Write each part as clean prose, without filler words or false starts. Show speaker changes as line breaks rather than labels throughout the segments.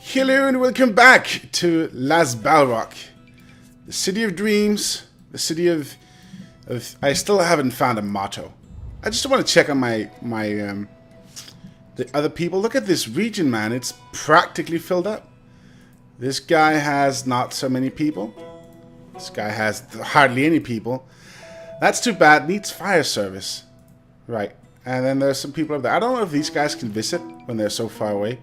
Hello and welcome back to Balrog, the city of dreams, the city of I still haven't found a motto. I just want to check on the other people. Look at this region, man. It's practically filled up. This guy has not so many people. This guy has hardly any people. That's too bad. Needs fire service. Right. And then there's some people up there. I don't know if these guys can visit when they're so far away.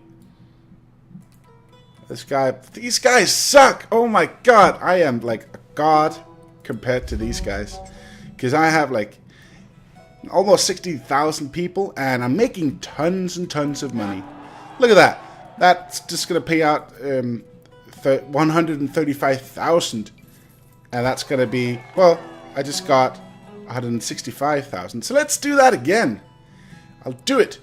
These guys suck. Oh my god. I am like a god compared to these guys. Because I have like almost 60,000 people and I'm making tons and tons of money. Look at that. That's just going to pay out 135,000. And that's going to be, well, I just got 165,000. So let's do that again. I'll do it.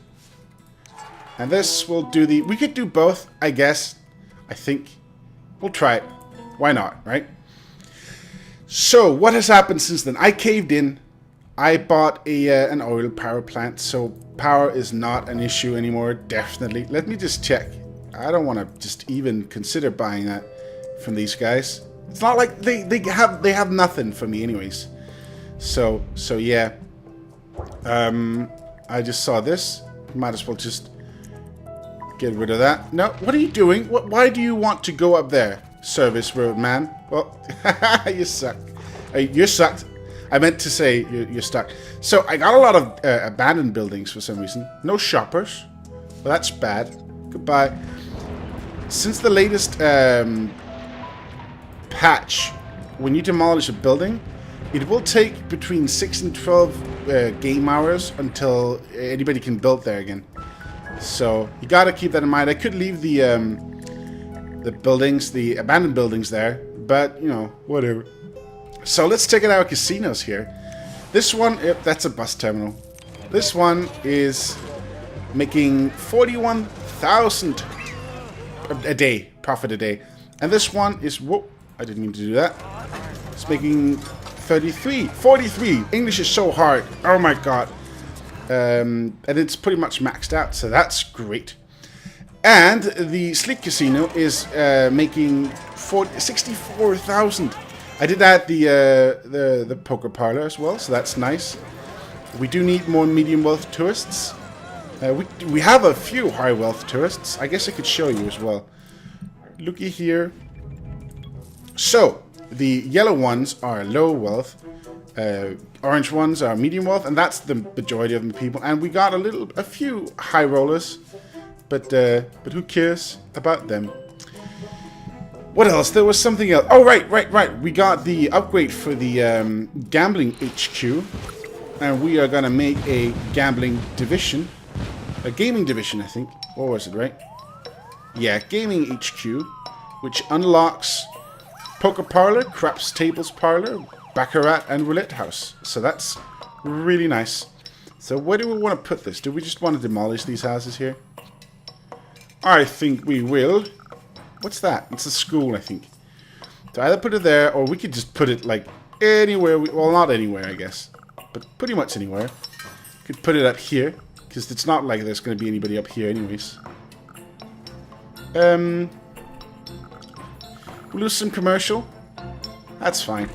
And this will do we could do both, I guess. I think we'll try it. Why not, right? So what has happened since then? I caved in. I bought an oil power plant, so power is not an issue anymore. Definitely. Let me just check. I don't want to just even consider buying that from these guys. It's not like they have nothing for me, anyways. So yeah. I just saw this. Might as well just get rid of that. No, what are you doing? Why do you want to go up there, service road man? Well, you suck. You're sucked. I meant to say you're stuck. So I got a lot of abandoned buildings for some reason. No shoppers. Well, that's bad. Goodbye. Since the latest patch, when you demolish a building, it will take between 6 and 12 game hours until anybody can build there again. So you gotta keep that in mind. I could leave the buildings, the abandoned buildings there, but you know, whatever. So let's check out our casinos here. This one, that's a bus terminal. This one is making 41,000 a day, profit a day. And this one is, whoa, I didn't mean to do that. It's making 43. English is so hard. Oh my god. And it's pretty much maxed out, so that's great. And the Sleek Casino is making 64,000. I did add the poker parlor as well, so that's nice. We do need more medium wealth tourists. We have a few high wealth tourists. I guess I could show you as well. Looky here. So the yellow ones are low wealth. Orange ones are medium wealth, and that's the majority of the people. And we got a few high rollers, but who cares about them? What else? There was something else. Oh, right. We got the upgrade for the gambling HQ, and we are gonna make a gambling division, a gaming division, I think. Or was it right? Yeah, gaming HQ, which unlocks poker parlor, craps tables parlor, baccarat, and roulette house. So that's really nice. So where do we want to put this? Do we just want to demolish these houses here? I think we will. What's that? It's a school, I think. So either put it there, or we could just put it like anywhere. Well, not anywhere, I guess, but pretty much anywhere. Could put it up here, because it's not like there's going to be anybody up here, anyways. We'll lose some commercial. That's fine.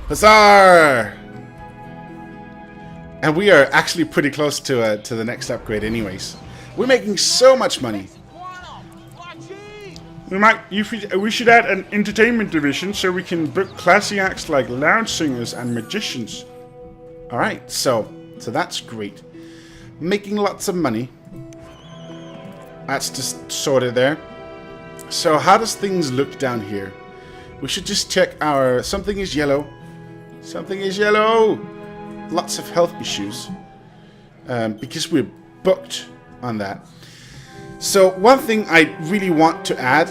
Huzzah! And we are actually pretty close to the next upgrade anyways. We're making so much money. We should add an entertainment division so we can book classy acts like lounge singers and magicians. Alright, so that's great. Making lots of money. That's just sorted there. So how does things look down here? We should just check our... Something is yellow. Something is yellow! Lots of health issues. Because we're booked on that. So one thing I really want to add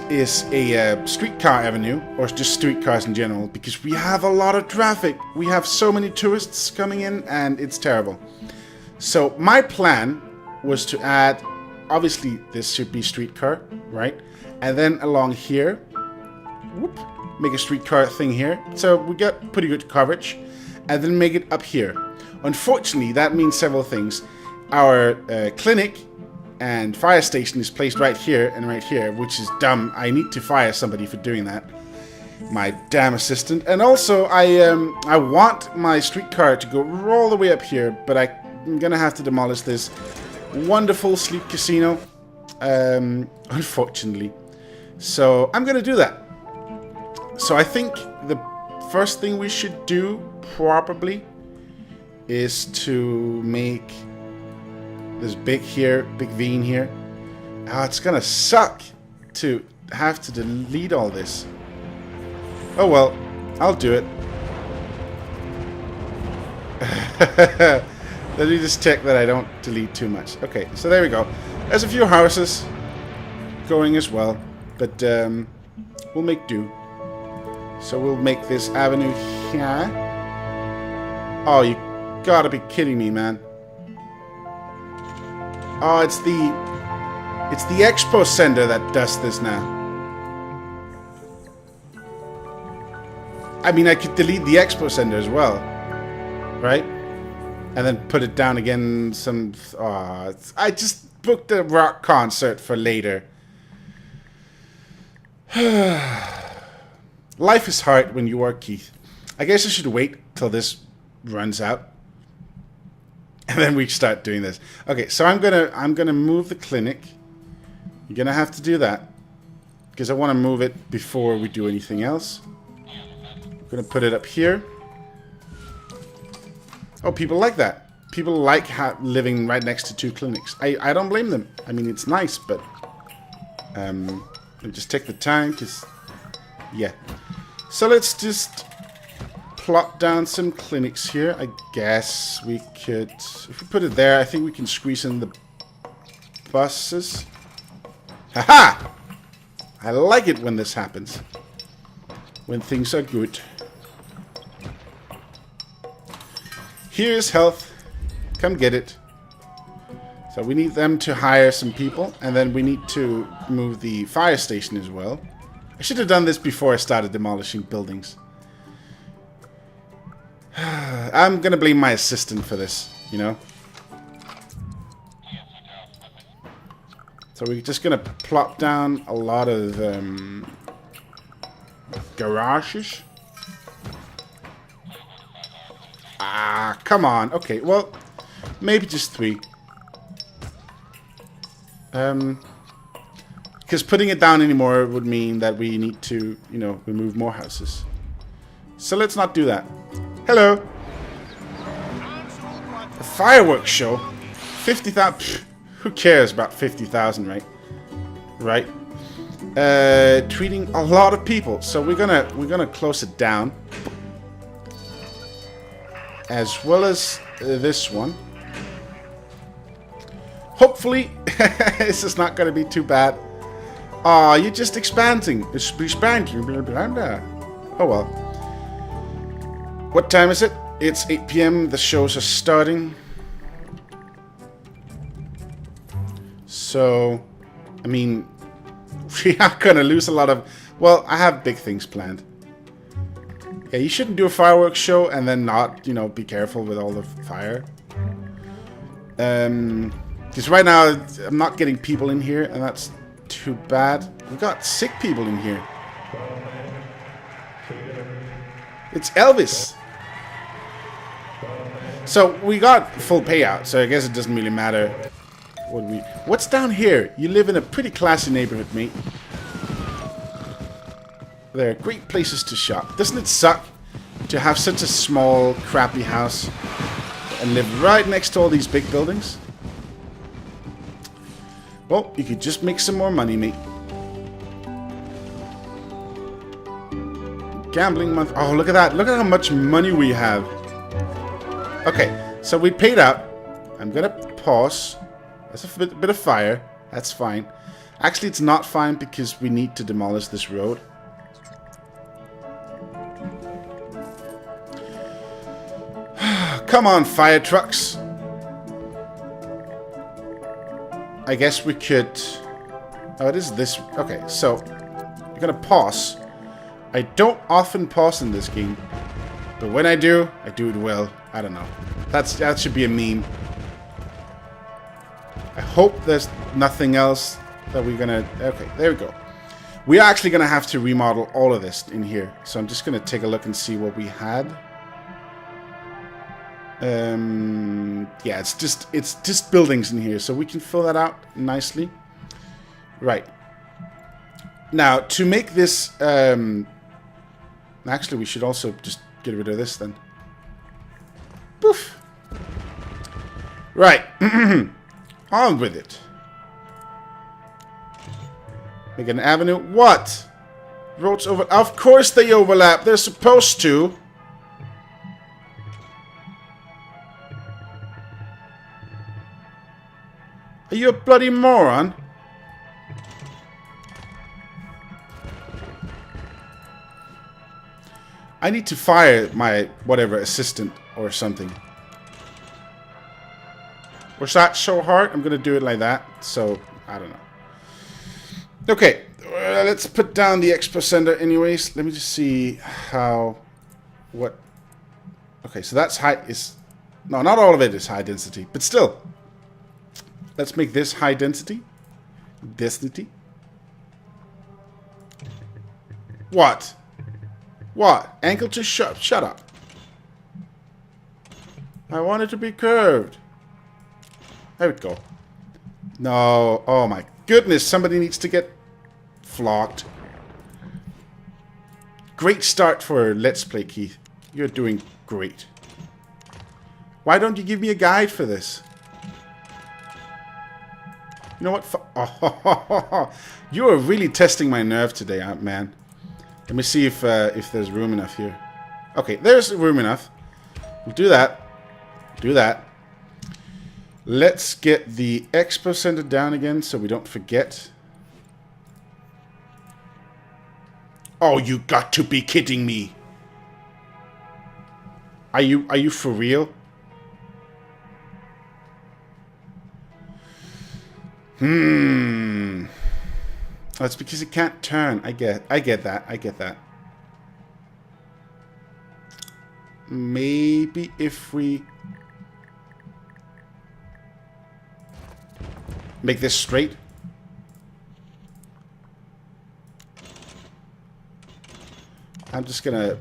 is a streetcar avenue. Or just streetcars in general. Because we have a lot of traffic. We have so many tourists coming in and it's terrible. So my plan was to add... Obviously this should be streetcar, right? And then along here... Whoop, make a streetcar thing here. So we got pretty good coverage. And then make it up here. Unfortunately, that means several things. Our clinic And fire station is placed right here and right here, which is dumb. I need to fire somebody for doing that. My damn assistant. And also, I want my streetcar to go all the way up here, but I'm gonna have to demolish this wonderful sleep casino, unfortunately. So I'm gonna do that. So I think the first thing we should do probably is to make this big vein here. Oh, it's gonna suck to have to delete all this. Oh well, I'll do it. Let me just check that I don't delete too much. Okay, so there we go. There's a few houses going as well, but we'll make do. So we'll make this avenue here. Oh, you gotta be kidding me, man. Oh, it's the expo center that does this now. I mean, I could delete the expo center as well, right? And then put it down again. I just booked a rock concert for later. Life is hard when you are Keith. I guess I should wait till this runs out, and then we start doing this. Okay, so I'm gonna move the clinic. You're gonna have to do that because I want to move it before we do anything else. I'm gonna put it up here. Oh, people like that. People like living right next to two clinics. I don't blame them. I mean, it's nice, but we just take the time because, yeah. So let's just plot down some clinics here. I guess we could, if we put it there, I think we can squeeze in the buses. Haha! I like it when this happens. When things are good. Here's health. Come get it. So we need them to hire some people, and then we need to move the fire station as well. I should have done this before I started demolishing buildings. I'm gonna blame my assistant for this, you know? So we're just gonna plop down a lot of garages. Ah, come on. Okay, well, maybe just 3. Because putting it down anymore would mean that we need to, you know, remove more houses. So let's not do that. Hello. A fireworks show. 50,000. Who cares about 50,000, right? Right. Treating a lot of people. So we're gonna close it down. As well as this one. Hopefully, this is not going to be too bad. Aw, you're just expanding. It's expanding. Blah, blah, blah. Oh well. What time is it? It's 8 PM. The shows are starting. So, I mean, we are going to lose a lot of... Well, I have big things planned. Yeah, you shouldn't do a fireworks show and then not, you know, be careful with all the fire. Because right now, I'm not getting people in here, and that's too bad. We've got sick people in here. It's Elvis. So, we got full payout, so I guess it doesn't really matter. What's down here? You live in a pretty classy neighborhood, mate. They're great places to shop. Doesn't it suck to have such a small, crappy house and live right next to all these big buildings? Well, you could just make some more money, mate. Gambling month. Oh, look at that. Look at how much money we have. Okay, so we paid out. I'm gonna pause. That's a bit of fire. That's fine. Actually, it's not fine because we need to demolish this road. Come on, fire trucks. I guess we could... Oh, it is this... Okay, so... You're gonna pause. I don't often pause in this game. But when I do it well. I don't know. That should be a meme. I hope there's nothing else that we're gonna... Okay, there we go. We're actually gonna have to remodel all of this in here. So I'm just gonna take a look and see what we had. Yeah, it's just buildings in here, so we can fill that out nicely. Right. Now, to make this... actually, we should also just get rid of this then. Poof. Right. On with it. Make an avenue. What? Roads over... Of course they overlap. They're supposed to. Are you a bloody moron? I need to fire my whatever assistant or something. Was that so hard? I'm gonna do it like that. So I don't know. Okay, let's put down the expo center anyways. Let me just see how... What... Okay, so that's high... No, not all of it is high density. But still. Let's make this high density. Density. What? What? Angle to shut up. I want it to be curved. There we go. No. Oh my goodness. Somebody needs to get flogged. Great start for Let's Play, Keith. You're doing great. Why don't you give me a guide for this? You know what? Oh, you are really testing my nerve today, man. Let me see if there's room enough here. Okay, there's room enough. We'll do that. Do that. Let's get the expo center down again so we don't forget. Oh, you got to be kidding me. Are you for real? That's because it can't turn. I get that. I get that. Maybe if we make this straight. I'm just gonna...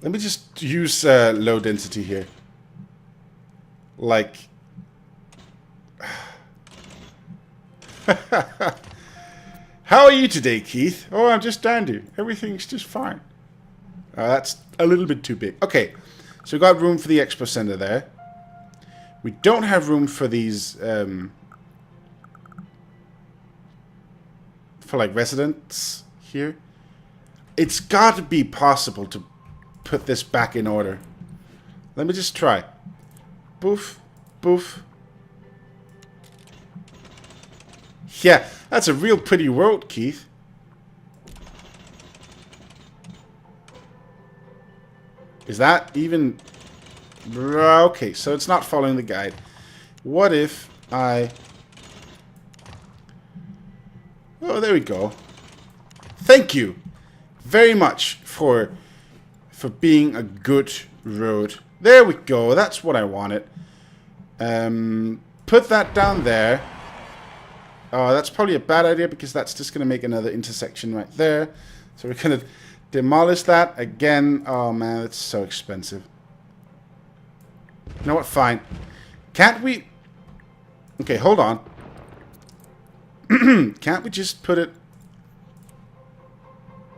Let me just use low density here. Like... How are you today, Keith? Oh, I'm just dandy. Everything's just fine. That's a little bit too big. Okay, so we got room for the expo center there. We don't have room for these... for like residents here. It's got to be possible to put this back in order. Let me just try. Boof, boof. Yeah, that's a real pretty world, Keith. Is that even... Okay, so it's not following the guide. What if I... Oh, there we go. Thank you very much for being a good road. There we go. That's what I wanted. Put that down there. Oh, that's probably a bad idea because that's just going to make another intersection right there. So we're going to demolish that again. Oh, man, it's so expensive. You know what? Fine. Can't we... Okay, hold on. Can't we just put it...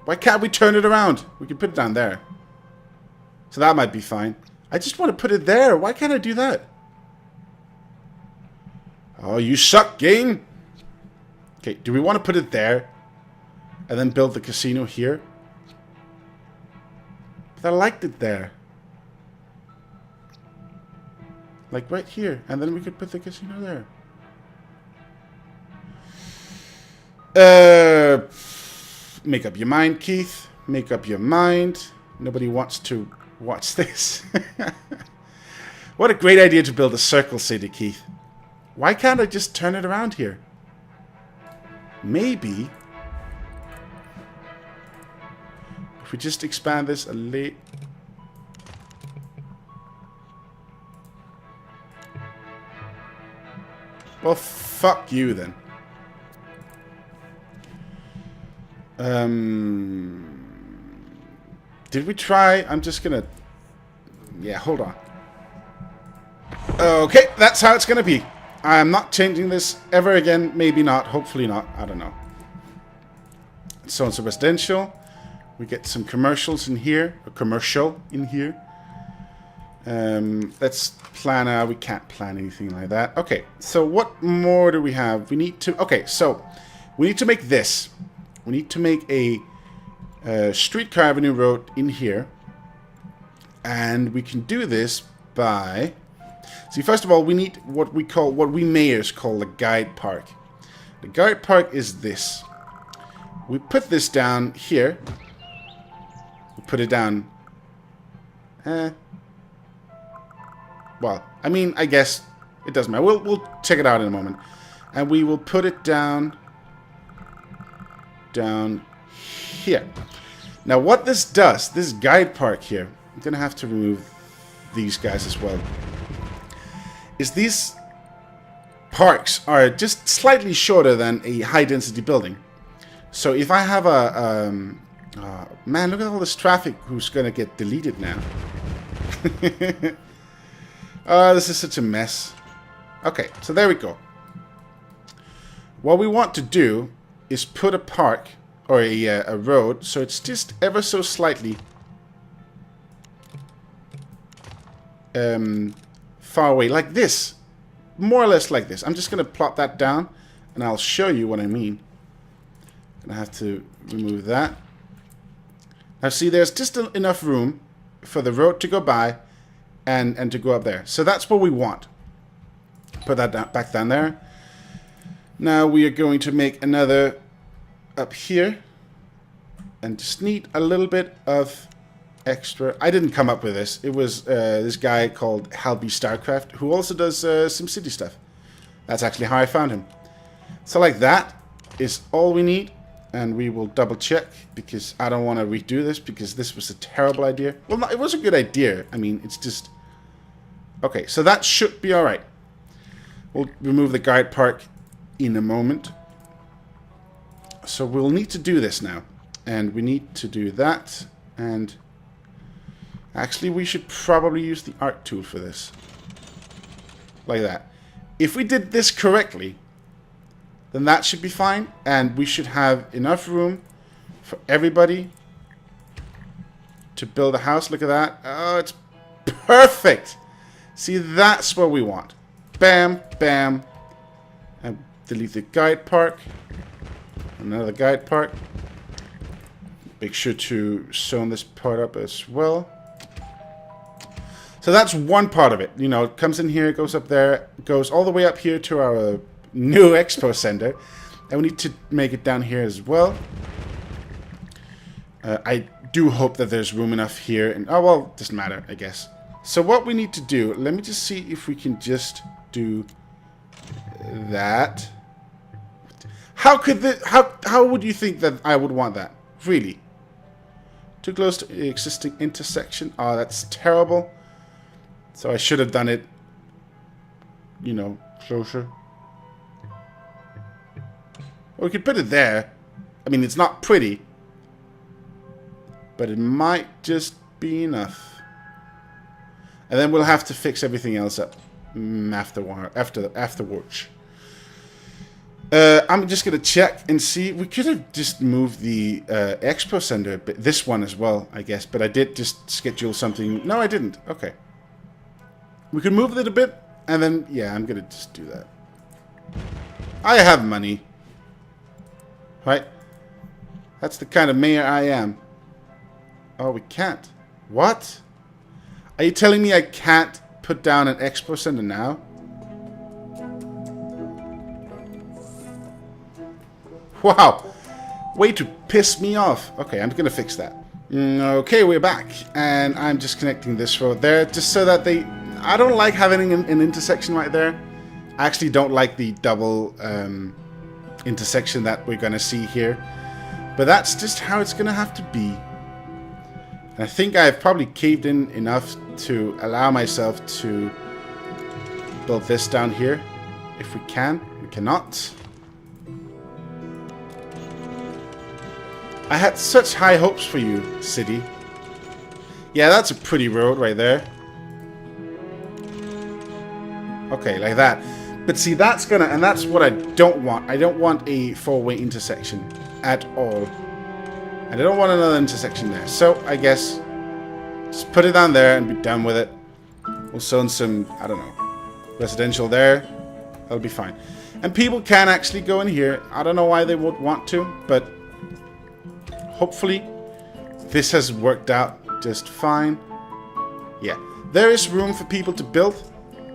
Why can't we turn it around? We can put it down there. So that might be fine. I just want to put it there. Why can't I do that? Oh, you suck, game. Okay, do we want to put it there? And then build the casino here? But I liked it there. Like right here. And then we could put the casino there. Make up your mind, Keith. Make up your mind. Nobody wants to watch this. What a great idea to build a circle city, Keith. Why can't I just turn it around here? Maybe if we just expand this a little... Well, fuck you then. Did we try? I'm just gonna... Yeah, hold on. Okay, that's how it's gonna be. I'm not changing this ever again. Maybe not. Hopefully not. I don't know. So it's a residential. We get some commercials in here. A commercial in here. Let's plan out. We can't plan anything like that. Okay, so what more do we have? We need to... Okay, so we need to make this. We need to make a streetcar avenue road in here. And we can do this by... See, first of all, we need what we mayors call a guide park. The guide park is this. We put this down here. We put it down... Well, I mean, I guess it doesn't matter. We'll check it out in a moment. And we will put it down here. Now, what this does, this guide park here, I'm going to have to remove these guys as well, is these parks are just slightly shorter than a high-density building. So if I have a... man, look at all this traffic who's going to get deleted now. This is such a mess. Okay, so there we go. What we want to do is put a park or a road, so it's just ever so slightly far away, like this. More or less like this. I'm just going to plot that down, and I'll show you what I mean. I have to remove that. Now see, there's just enough room for the road to go by and to go up there. So that's what we want. Put that back down there. Now we are going to make another up here. And just need a little bit of extra. I didn't come up with this. It was this guy called Halby Starcraft, who also does SimCity stuff. That's actually how I found him. So like that is all we need. And we will double check, because I don't want to redo this, because this was a terrible idea. Well, no, it was a good idea. I mean, it's just... Okay, so that should be alright. We'll remove the guide park in a moment. So we'll need to do this now. And we need to do that. And actually, we should probably use the art tool for this. Like that. If we did this correctly, then that should be fine, and we should have enough room for everybody to build a house. Look at that. Oh, it's perfect. See, that's what we want. Bam, bam. And delete the guide park. Another guide park. Make sure to zone this part up as well. So that's one part of it. You know, it comes in here, goes up there, goes all the way up here to our new expo center, and we need to make it down here as well. I do hope that there's room enough here, and oh well, doesn't matter, I guess. So what we need to do, let me just see if we can just do that. How could this, how would you think that I would want that? Really? Too close to the existing intersection? Oh, that's terrible. So I should have done it, you know, closer. Or we could put it there. I mean, it's not pretty, but it might just be enough. And then we'll have to fix everything else up afterwards. I'm just gonna check and see. We could have just moved the expo center, but this one as well, I guess. But I did just schedule something. No, I didn't. Okay. We could move it a bit, and then yeah, I'm gonna just do that. I have money. Right? That's the kind of mayor I am. Oh, we can't. What? Are you telling me I can't put down an expo center now? Wow. Way to piss me off. Okay, I'm gonna fix that. Okay, we're back. And I'm just connecting this road there, just so that they... I don't like having an intersection right there. I actually don't like the double... intersection that we're gonna see here, but that's just how it's gonna have to be. And I think I've probably caved in enough to allow myself to build this down here if we can. We cannot. I had such high hopes for you, city. Yeah, that's a pretty road right there. Okay, like that. But see, that's gonna... And that's what I don't want. I don't want a four-way intersection at all. And I don't want another intersection there. So, I guess... just put it down there and be done with it. We'll zone some, I don't know, residential there. That'll be fine. And people can actually go in here. I don't know why they would want to, but... hopefully, this has worked out just fine. Yeah. There is room for people to build.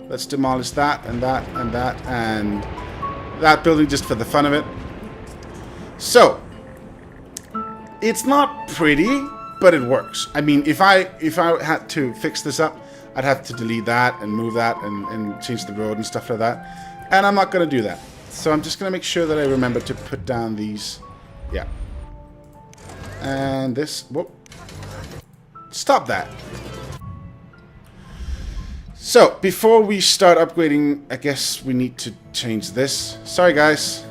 Let's demolish that and that and that and that building just for the fun of it. So, it's not pretty, but it works. I mean, if I had to fix this up, I'd have to delete that and move that and change the road and stuff like that. And I'm not going to do that. So I'm just going to make sure that I remember to put down these. Yeah. And this. Whoop. Stop that. So, before we start upgrading, I guess we need to change this. Sorry, guys.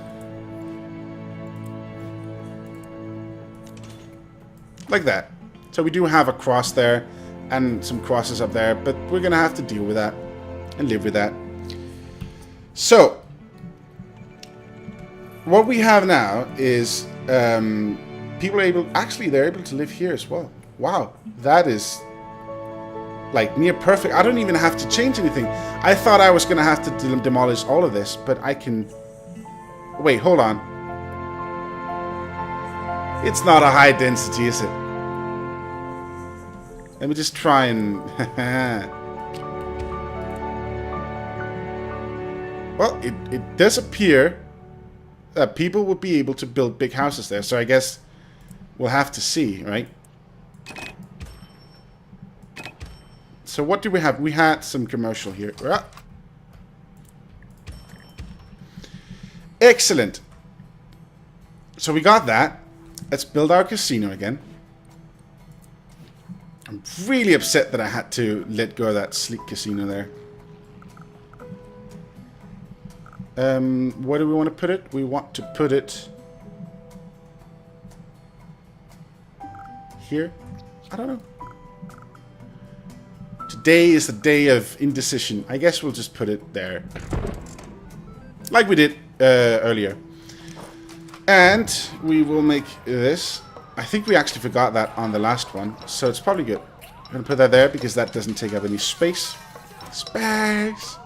Like that. So we do have a cross there and some crosses up there, but we're going to have to deal with that and live with that. So, what we have now is people are able... actually, they're able to live here as well. Wow, that is... like near perfect. I don't even have to change anything. I thought I was going to have to demolish all of this, but I can... wait, hold on. It's not a high density, is it? Let me just try and... well, it does appear that people will be able to build big houses there, so I guess we'll have to see, right? So what do we have? We had some commercial here. Excellent. So we got that. Let's build our casino again. I'm really upset that I had to let go of that sleek casino there. Where do we want to put it? We want to put it here. I don't know. Today is the day of indecision. I guess we'll just put it there. Like we did earlier. And we will make this. I think we actually forgot that on the last one. So it's probably good. I'm going to put that there because that doesn't take up any space. Space!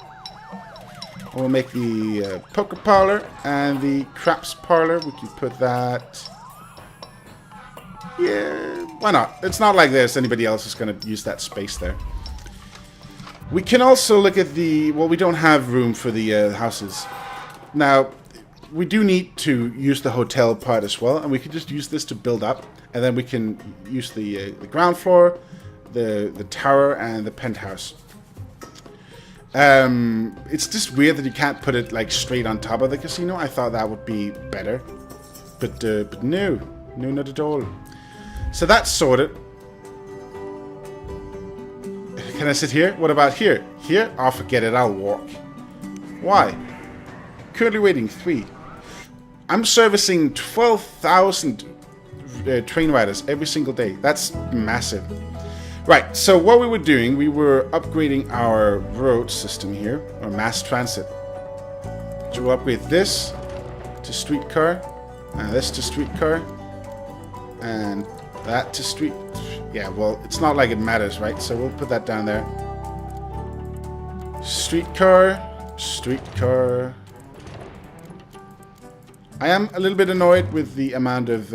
We'll make the poker parlor and the craps parlor. We can put that... yeah, why not? It's not like there's anybody else who's going to use that space there. We can also look at the... well, we don't have room for the houses. Now, we do need to use the hotel part as well, and we can just use this to build up, and then we can use the ground floor, the tower, and the penthouse. It's just weird that you can't put it like straight on top of the casino. I thought that would be better, but no, not at all. So that's sorted. Can I sit here? What about here? Here? Oh, forget it. I'll walk. Why? Currently waiting 3. I'm servicing 12,000 train riders every single day. That's massive. Right, so what we were doing, we were upgrading our road system here, or mass transit. So we'll upgrade this to streetcar, and this to streetcar, and that to street... yeah, well, it's not like it matters, right? So we'll put that down there. Streetcar, streetcar. I am a little bit annoyed with the amount of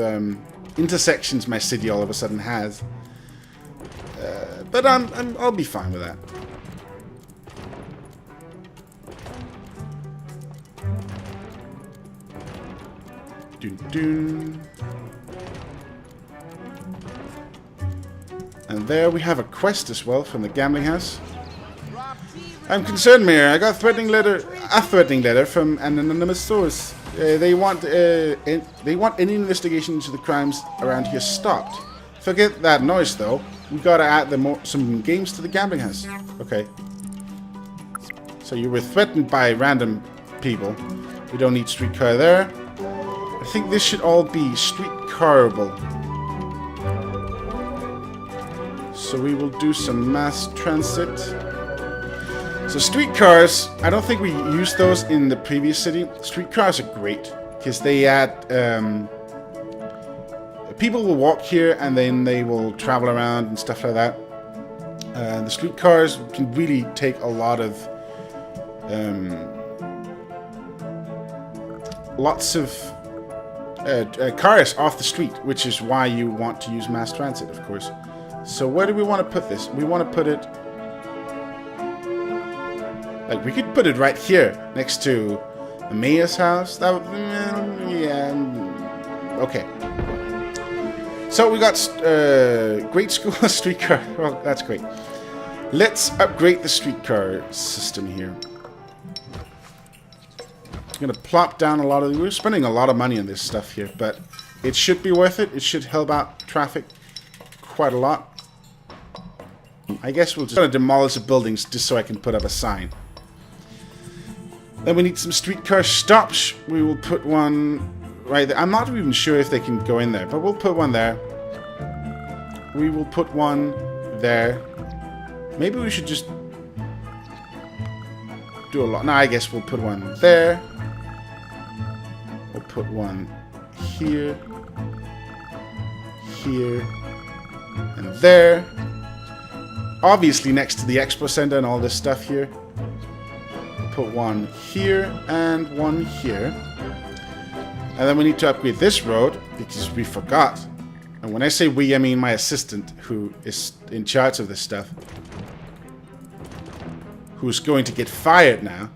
intersections my city all of a sudden has. But I'll be fine with that. Dun, dun. And there we have a quest as well from the gambling house. I'm concerned, Mayor. I got a threatening letter from an anonymous source. They want any investigation into the crimes around here stopped. Forget that noise, though. We gotta add some games to the gambling house. Okay. So you were threatened by random people. We don't need streetcar there. I think this should all be streetcarable. So we will do some mass transit. So streetcars, I don't think we used those in the previous city. Streetcars are great because they add... people will walk here and then they will travel around and stuff like that. The streetcars can really take a lot of... lots of cars off the street, which is why you want to use mass transit, of course. So where do we want to put this? We want to put it... like, we could put it right here, next to the mayor's house. That would... yeah... okay. So we got great school streetcar. Well, that's great. Let's upgrade the streetcar system here. I'm going to plop down a lot of... we're spending a lot of money on this stuff here, but it should be worth it. It should help out traffic quite a lot. I guess we'll just demolish the buildings just so I can put up a sign. Then we need some streetcar stops. We will put one right there. I'm not even sure if they can go in there, but we'll put one there. We will put one there. Maybe we should just do a lot. No, I guess we'll put one there. We'll put one here, here, and there. Obviously next to the expo center and all this stuff here. Put one here and one here. And then we need to upgrade this road because we forgot. And when I say we, I mean my assistant who is in charge of this stuff. Who's going to get fired now.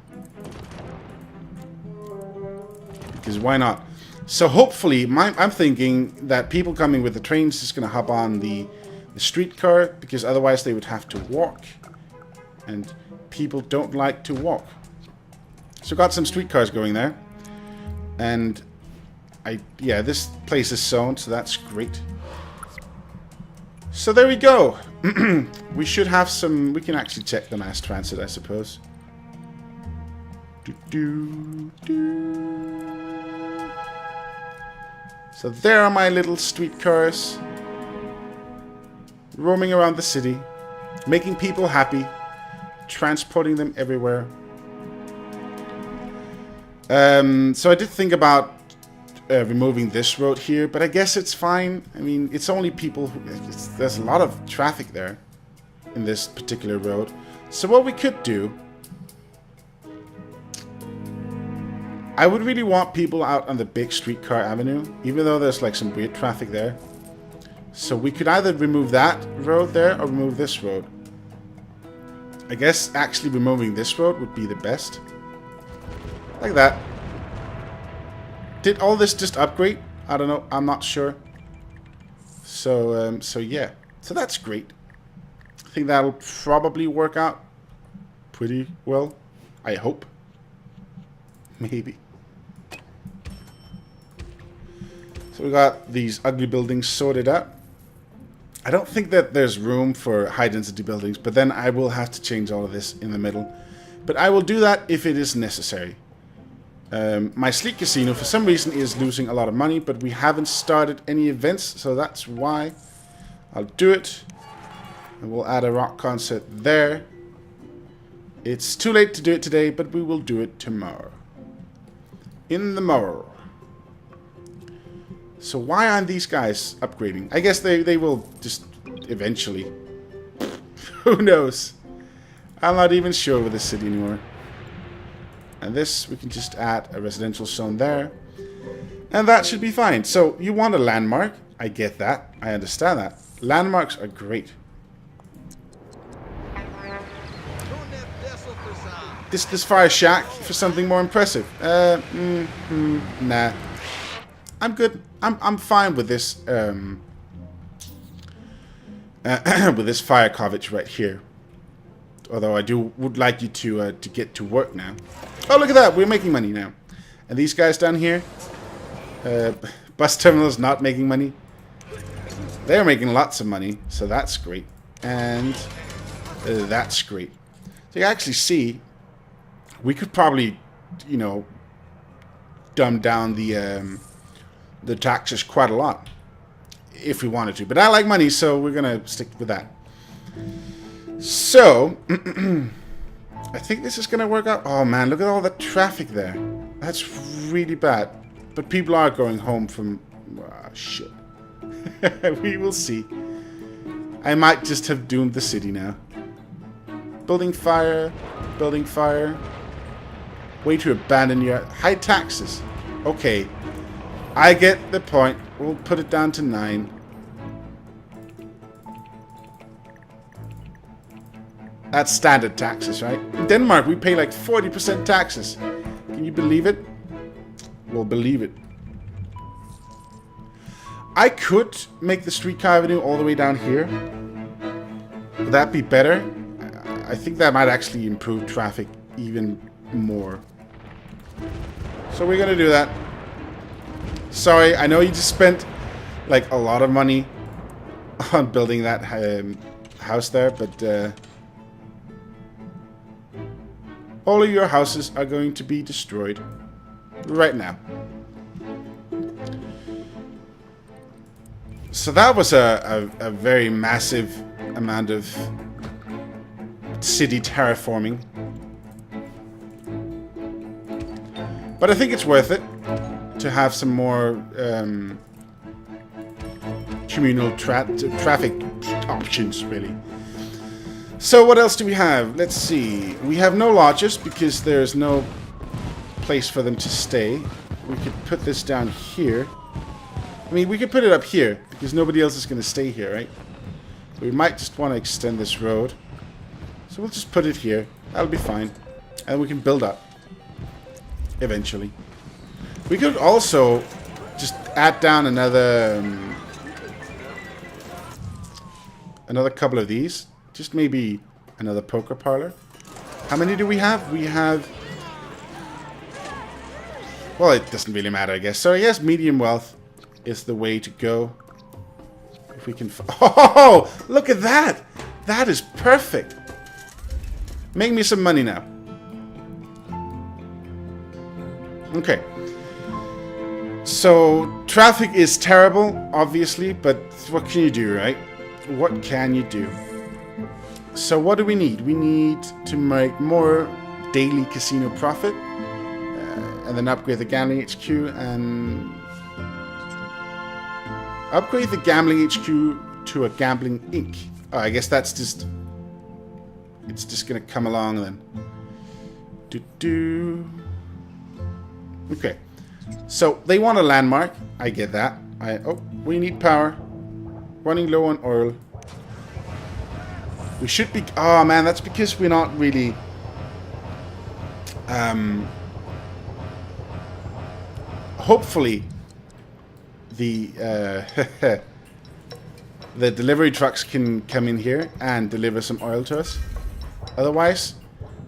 Because why not? So hopefully, I'm thinking that people coming with the trains is going to hop on the streetcar, because otherwise they would have to walk. And people don't like to walk. So got some streetcars going there. And yeah, this place is zoned, so that's great. So there we go. We should have some... we can actually check the mass transit, I suppose. So there are my little streetcars. Roaming around the city. Making people happy. Transporting them everywhere. So I did think about removing this road here, but I guess it's fine. I mean, it's only people who... there's a lot of traffic there in this particular road. So what we could do... I would really want people out on the big streetcar avenue, even though there's like some weird traffic there. So we could either remove that road there or remove this road. I guess actually removing this road would be the best. Like that. Did all this just upgrade? I don't know. I'm not sure. So, so yeah. So that's great. I think that'll probably work out pretty well. I hope. Maybe. So we got these ugly buildings sorted out. I don't think that there's room for high density buildings, but then I will have to change all of this in the middle. But I will do that if it is necessary. My sleek casino for some reason is losing a lot of money, but we haven't started any events, so that's why. I'll do it. And we'll add a rock concert there. It's too late to do it today, but we will do it tomorrow. In the morrow. So why aren't these guys upgrading? I guess they will just eventually. Who knows? I'm not even sure with this city anymore. And this, we can just add a residential zone there. And that should be fine. So you want a landmark. I get that. I understand that. Landmarks are great. This fire shack for something more impressive. Nah. I'm good. I'm fine with this. With this fire cottage right here. Although I would like you to get to work now. Oh, look at that! We're making money now. And these guys down here, bus terminals not making money. They're making lots of money, so that's great. And that's great. So you actually see, we could probably you know, dumb down the taxes quite a lot if we wanted to. But I like money, so we're gonna stick with that. So I think this is gonna work out. Oh man, look at all the traffic there. That's really bad. But people are going home from shit. We will see. I might just have doomed the city now. Building fire, building fire. Way to abandon your high taxes. Okay, I get the point. We'll put it down to 9. That's standard taxes, right? In Denmark, we pay like 40% taxes. Can you believe it? We'll believe it. I could make the streetcar avenue all the way down here. Would that be better? I think that might actually improve traffic even more. So we're gonna do that. Sorry, I know you just spent like a lot of money on building that house there, but all of your houses are going to be destroyed right now. So that was a very massive amount of city terraforming. But I think it's worth it to have some more communal traffic options, really. So what else do we have? Let's see. We have no lodges because there's no place for them to stay. We could put this down here. I mean, we could put it up here because nobody else is going to stay here, right? So we might just want to extend this road. So we'll just put it here. That'll be fine. And we can build up eventually. We could also just add down another couple of these. Just maybe another poker parlor. How many do we have? We have... Well, it doesn't really matter, I guess. So I guess medium wealth is the way to go. If we can... Oh! Look at that! That is perfect! Make me some money now. Okay. So, traffic is terrible, obviously, but what can you do, right? What can you do? So what do we need? We need to make more daily casino profit, and then upgrade the gambling HQ and upgrade the gambling HQ to a gambling Inc. Oh, I guess that's just... It's just gonna come along then. Okay. So, they want a landmark. I get that. Oh, we need power. Running low on oil. We should be... Oh, man, that's because we're not really... hopefully, the the delivery trucks can come in here and deliver some oil to us. Otherwise,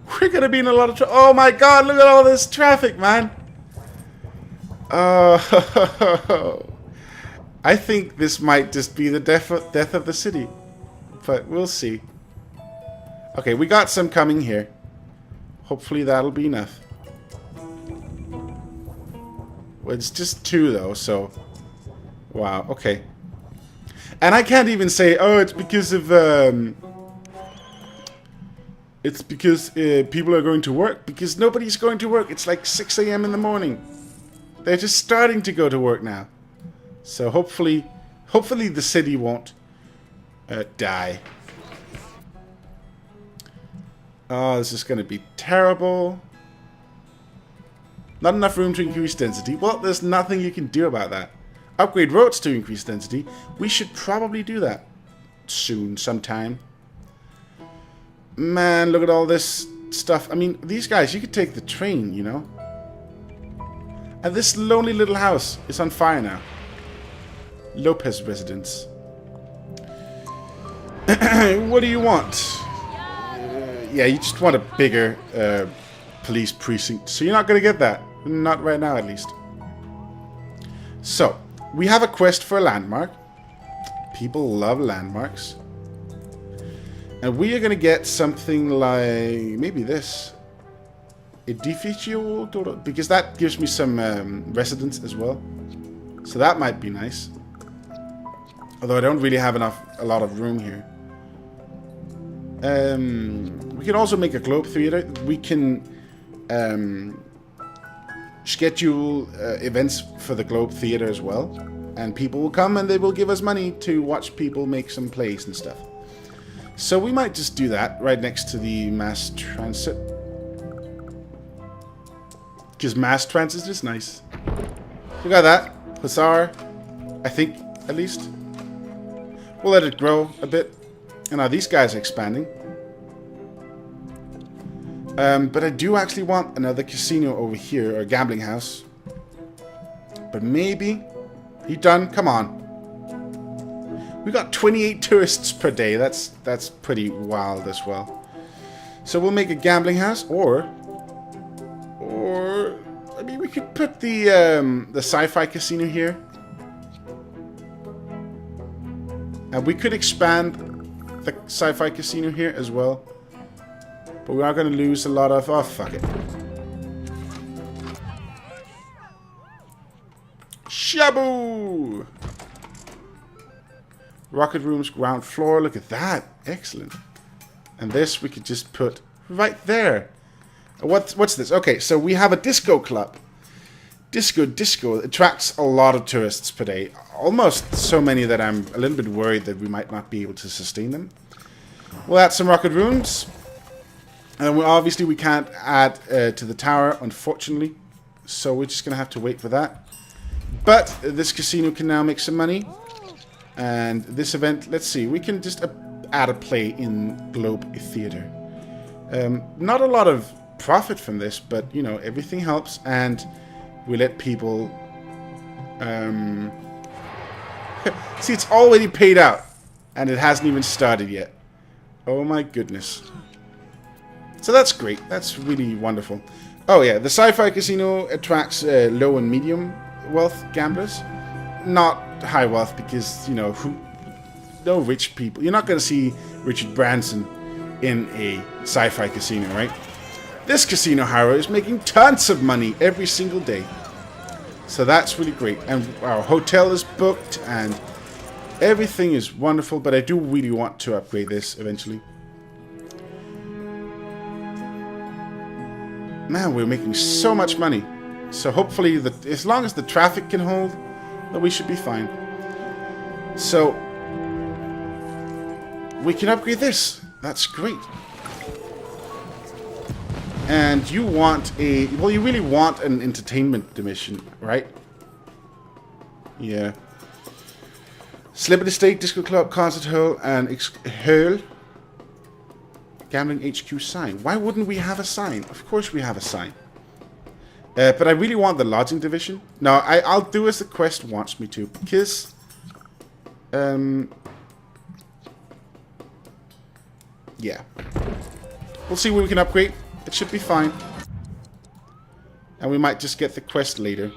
we're going to be in a lot of trouble. Oh, my God, look at all this traffic, man. Oh... I think this might just be the death of the city. But we'll see. Okay, we got some coming here. Hopefully that'll be enough. Well, it's just 2 though, so... Wow, okay. And I can't even say, oh, it's because of... It's because people are going to work. Because nobody's going to work. It's like 6 a.m. in the morning. They're just starting to go to work now. So hopefully the city won't die. Oh, this is going to be terrible. Not enough room to increase density. Well, there's nothing you can do about that. Upgrade roads to increase density. We should probably do that soon, sometime. Man, look at all this stuff. I mean, these guys, you could take the train, you know. And this lonely little house is on fire now. Lopez residence. What do you want? Yeah, you just want a bigger police precinct. So you're not going to get that. Not right now, at least. So, we have a quest for a landmark. People love landmarks. And we are going to get something like... maybe this. edificio, because that gives me some residence as well. So that might be nice. Although I don't really have a lot of room here. We can also make a globe theater. We can schedule events for the globe theater as well. And people will come and they will give us money to watch people make some plays and stuff. So we might just do that right next to the mass transit. Because mass transit is nice. We got that. Hussar, I think, at least. We'll let it grow a bit. And now these guys are expanding. But I do actually want another casino over here, or a gambling house. But maybe... You done? Come on. We got 28 tourists per day. That's pretty wild as well. So we'll make a gambling house, or I mean, we could put the sci-fi casino here, and we could expand the sci-fi casino here as well. But we are going to lose a lot of. Oh, fuck it. Shabu! Rocket rooms, ground floor. Look at that. Excellent. And this we could just put right there. What's this? Okay, so we have a disco club. Disco attracts a lot of tourists per day. Almost so many that I'm a little bit worried that we might not be able to sustain them. We'll add some rocket rooms. And obviously we can't add to the tower, unfortunately. So we're just going to have to wait for that. But this casino can now make some money. And this event, let's see, we can just add a play in Globe Theater. Not a lot of profit from this, but, you know, everything helps. And we let people... See, it's already paid out. And it hasn't even started yet. Oh my goodness. So that's great. That's really wonderful. Oh yeah, the sci-fi casino attracts low and medium wealth gamblers. Not high wealth because, you know, no rich people. You're not going to see Richard Branson in a sci-fi casino, right? This casino, however, is making tons of money every single day. So that's really great. And our hotel is booked and everything is wonderful, but I do really want to upgrade this eventually. Man, we're making so much money. So hopefully, as long as the traffic can hold, then we should be fine. So, we can upgrade this. That's great. And you want a... Well, you really want an entertainment division, right? Yeah. Celebrity State, Disco Club, Concert Hall, and Hall. Gambling HQ sign. Why wouldn't we have a sign? Of course we have a sign. But I really want the lodging division. No, I'll do as the quest wants me to. Because... yeah. We'll see what we can upgrade. It should be fine. And we might just get the quest later.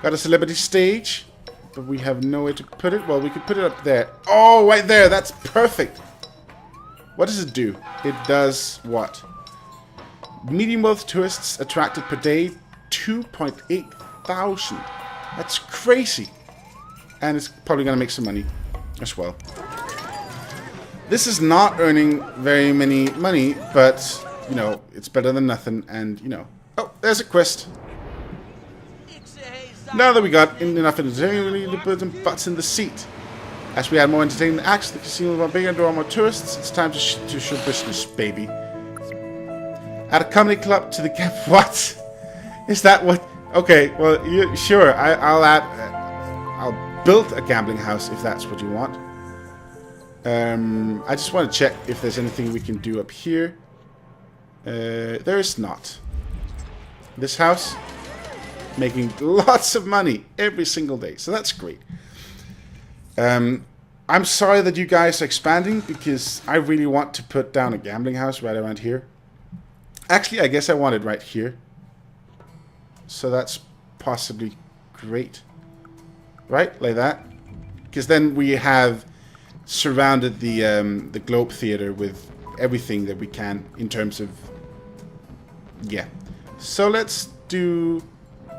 Got a celebrity stage. But we have nowhere to put it. Well, we could put it up there. Oh, right there. That's perfect. What does it do? It does what? Medium wealth tourists attracted per day, 2.8 thousand. That's crazy. And it's probably going to make some money as well. This is not earning very many money, but, you know, it's better than nothing. And, you know... Oh, there's a quest. Now that we got enough entertainment, we need to put some butts in the seat. As we add more entertainment acts, the casino will be bigger and draw more tourists. It's time to show business, baby. Add a comedy club to the camp. What? Is that what? Okay, well, sure. I'll build a gambling house if that's what you want. I just want to check if there's anything we can do up here. There is not. This house making lots of money every single day, so that's great. I'm sorry that you guys are expanding because I really want to put down a gambling house right around here. Actually, I guess I want it right here. So that's possibly great. Right? Like that. Because then we have surrounded the Globe Theater with everything that we can in terms of Yeah. So let's do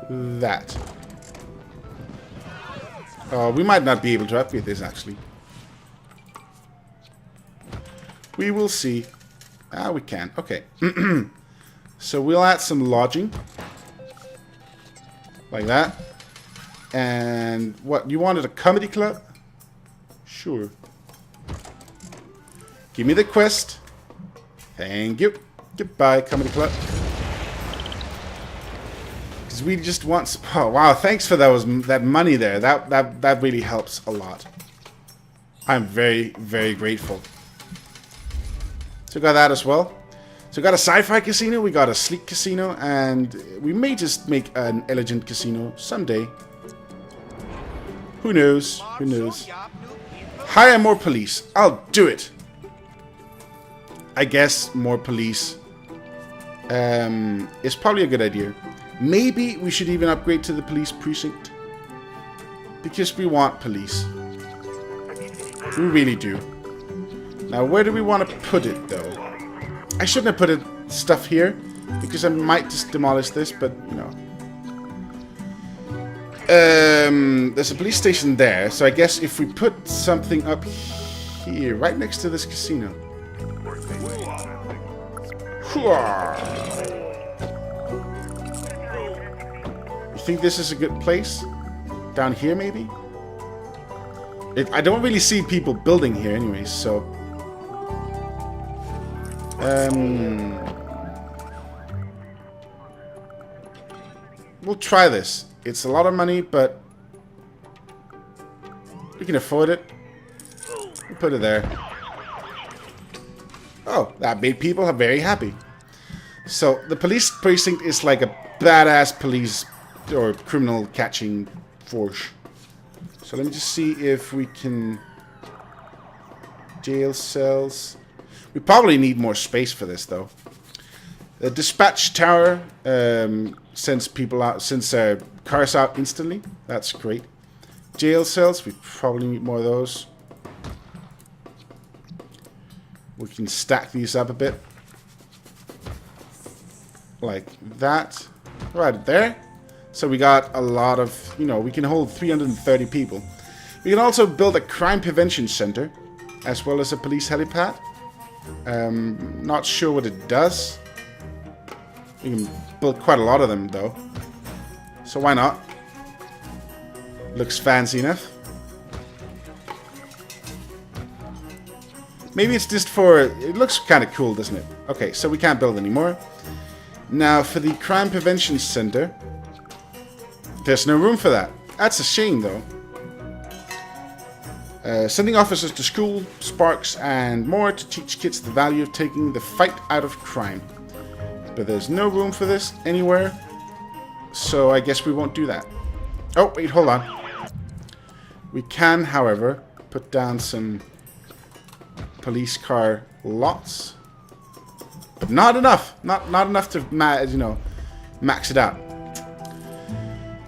that. We might not be able to upgrade this, actually. We will see. Ah, we can. Okay. So we'll add some lodging. Like that. And what? You wanted a comedy club? Sure. Give me the quest. Thank you. Goodbye, comedy club. Because we just want... Oh, wow, thanks for that money there. That really helps a lot. I'm very, very grateful. So we got that as well. So we got a sci-fi casino, we got a sleek casino, and we may just make an elegant casino someday. Who knows? Who knows? Hire more police. I'll do it. I guess more police is probably a good idea. Maybe we should even upgrade to the police precinct. Because we want police. We really do. Now, where do we want to put it, though? I shouldn't have put stuff here, because I might just demolish this, but, you know. There's a police station there, so I guess if we put something up here, right next to this casino. You think this is a good place? Down here, maybe? I don't really see people building here anyways, so... we'll try this. It's a lot of money, but we can afford it. We'll put it there. Oh, that made people very happy. So the police precinct is like a badass police or criminal catching force. So let me just see if we can... Jail cells. We probably need more space for this, though. The dispatch tower sends people out, sends cars out instantly. That's great. Jail cells, we probably need more of those. We can stack these up a bit. Like that. Right there. So we got a lot of, you know, we can hold 330 people. We can also build a crime prevention center, as well as a police helipad. Not sure what it does. We can build quite a lot of them, though. So why not? Looks fancy enough. Maybe it's just for... It looks kind of cool, doesn't it? Okay, so we can't build anymore. Now, for the crime prevention center, there's no room for that. That's a shame, though. Sending officers to school, sparks, and more to teach kids the value of taking the fight out of crime. But there's no room for this anywhere, so I guess we won't do that. Oh, wait, hold on. We can, however, put down some police car lots. But not enough. Not enough to, you know, max it out.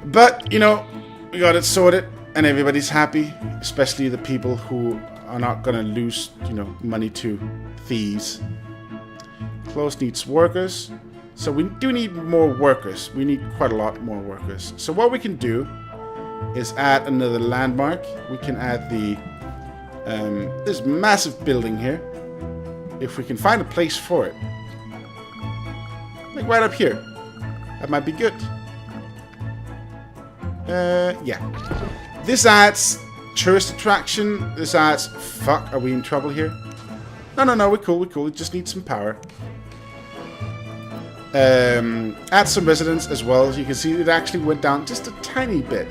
But, you know, we got it sorted. And everybody's happy, especially the people who are not going to lose, you know, money to thieves. Close needs workers. So we do need more workers. We need quite a lot more workers. So what we can do is add another landmark. We can add the this massive building here. If we can find a place for it. Like right up here. That might be good. Yeah. This adds tourist attraction. This adds... Fuck, are we in trouble here? No, we're cool, We just need some power. Add some residents as well. As you can see, it actually went down just a tiny bit.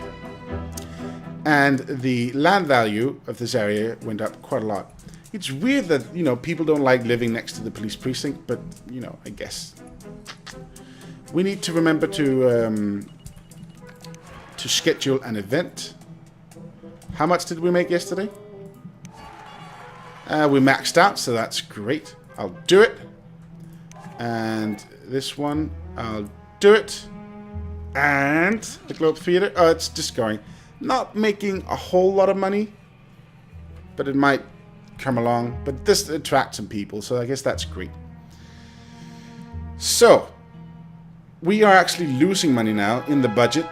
And the land value of this area went up quite a lot. It's weird that, you know, people don't like living next to the police precinct, but, you know, I guess. We need to remember to schedule an event. How much did we make yesterday? We maxed out, so that's great. I'll do it. And this one, I'll do it. And the Globe Theatre. Oh, it's just going. Not making a whole lot of money, but it might come along. But this attracts some people, so I guess that's great. So, we are actually losing money now in the budget.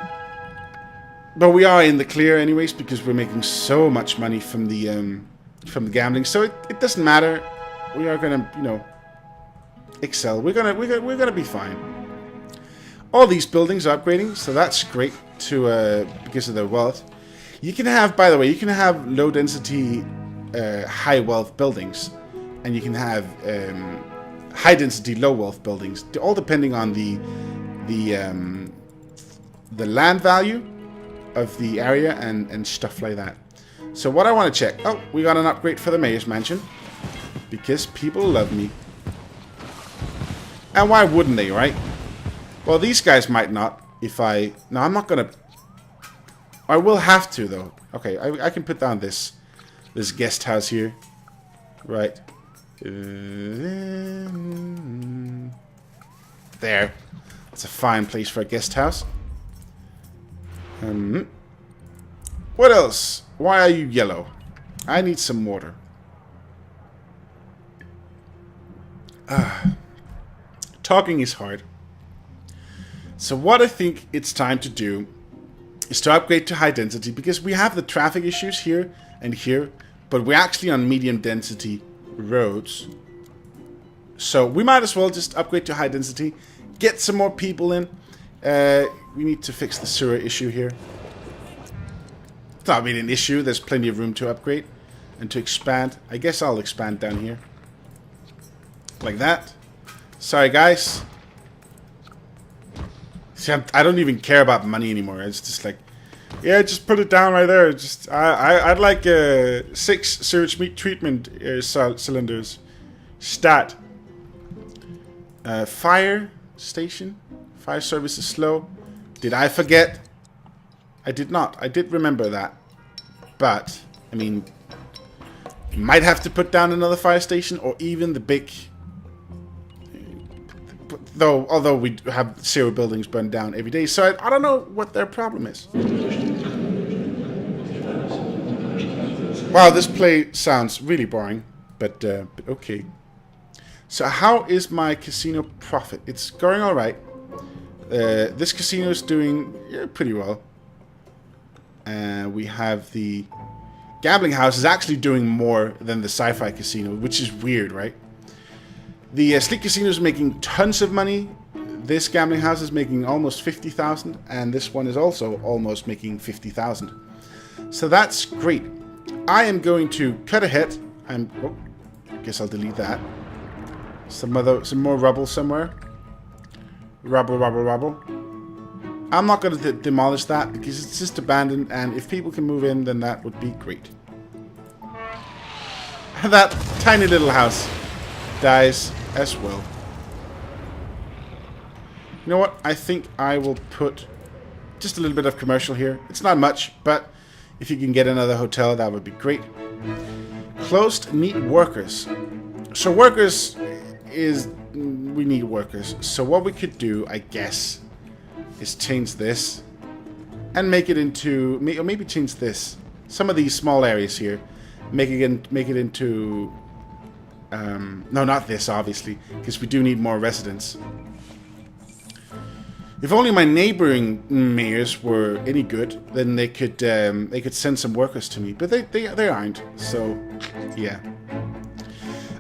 But we are in the clear anyways because we're making so much money from the gambling. So it doesn't matter. We are gonna, you know, excel. We're gonna be fine. All these buildings are upgrading, so that's great to because of their wealth. You can have, by the way, you can have low density, high wealth buildings, and you can have high density, low wealth buildings, all depending on the land value of the area and stuff like that. So what I want to check, oh, we got an upgrade for the mayor's mansion because people love me, and why wouldn't they, right? Well, these guys might not. If I no, I'm not gonna. I will have to though. Okay, I can put down this guest house here, right? There. It's a fine place for a guest house. What else? Why are you yellow? I need some water. Talking is hard. So what I think it's time to do is to upgrade to high density, because we have the traffic issues here and here, but we're actually on medium density roads. So we might as well just upgrade to high density, get some more people in. We need to fix the sewer issue here. It's not really an issue. There's plenty of room to upgrade and to expand. I guess I'll expand down here. Like that. Sorry, guys. See, I don't even care about money anymore. It's just like, yeah, just put it down right there. Just I'd like 6 sewage treatment cylinders. Stat. Fire station. Fire service is slow. Did I forget? I did not. I did remember that. But, I mean, you might have to put down another fire station, or even the big... although we have 0 buildings burned down every day, so I don't know what their problem is. Wow, this play sounds really boring, but okay. So how is my casino profit? It's going all right. This casino is doing pretty well. We have the gambling house is actually doing more than the sci-fi casino, which is weird, right? The Sleek Casino is making tons of money. This gambling house is making almost 50,000, and this one is also almost making 50,000. So that's great. I am going to cut ahead. I guess I'll delete that. Some more rubble somewhere. Rubble. I'm not going to demolish that because it's just abandoned, and if people can move in, then that would be great. That tiny little house dies as well. You know what? I think I will put just a little bit of commercial here. It's not much, but if you can get another hotel, that would be great. Closed need workers. So workers is... we need workers. So what we could do, I guess, is change this and make it into... or maybe change this. Some of these small areas here. Make it into... no, not this, obviously, because we do need more residents. If only my neighboring mayors were any good, then they could send some workers to me. But they aren't. So, yeah.